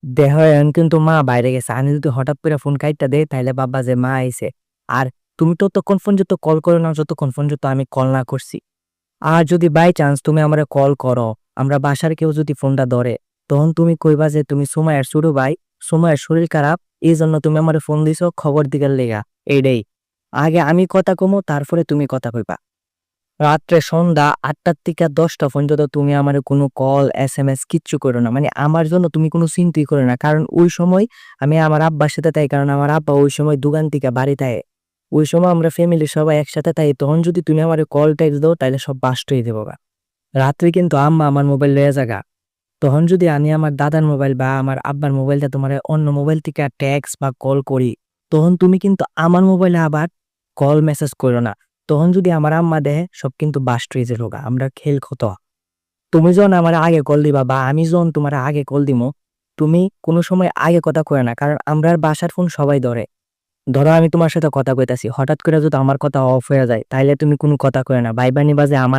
দেহ এখন কিন্তু মা বাইরে গেছে। আমি যদি হঠাৎ করে ফোন কাইটটা দেই তাইলে ভাববা যে মা আইছে। আর তুমি ততক্ষণ পর্যন্ত কল করো না যতক্ষণ পর্যন্ত আমি কল না করছি। আর যদি বাই চান্স তুমি আমারে কল করো, আমরা বাসার কেউ যদি ফোনটা ধরে, তখন তুমি কইবা যে তুমি সুমাইয়ার ছোট ভাই, সুমাইয়ার শরীর খারাপ, এইজন্য তুমি আমারে ফোন দিছো খবর দিবার লেগা। এইডাই। আগে আমি কথা কমু তারপরে তুমি কথা কইবা। রাত্রে সন্ধ্যা ৮ঃ০০ থেকে ১০ঃ০০ পর্যন্ত তুমি আমারে কোনো কল, এসএমএস কিচ্ছু করো না। মানে আমার জন্য তুমি কোনো চিন্তাই করো না। কারণ ওই সময় আমি আমার আব্বার সাথে থাকি। কারণ আমার আব্বা ওই সময় দোকান থেকে বাড়ি থাকে। ওই সময় আমরা ফ্যামিলির সবাই একসাথে থাকি। তখন যদি তুমি আমারে কল, টেক্সট দাও তাইলে সব বাস্ট হয়ে যাবোগা। রাত্রে কিন্তু আম্মা আমার মোবাইল লইয়া যাগা। তখন যদি আমি আমার দাদার মোবাইল বা আমার আব্বার মোবাইলটা তোমারে অন্য মোবাইল থেকে টেক্সট বা কল করি, তখন তুমি কিন্তু আমার মোবাইলে আবার কল, মেসেজ করো না। তখন যদি আমার আম্মা দেখে সব কিন্তু বাস্ট হয়ে যাইবগা। আমরা খেল কত। তুমি যখন আমারে আগে কল দিবা বা আমি যখন তোমারে আগে কল দিমু, তুমি কোনো সময় আগে কথা কইও না। কারণ আমরার বাসার ফোন সবাই ধরে। ধরো আমি তোমার সাথে কথা কইতাছি, হঠাৎ করে যদি আমার কথা অফ হইয়া যায়, তাইলে তুমি কোনো কথা কইও না। ভাইবা নিবা যে আমার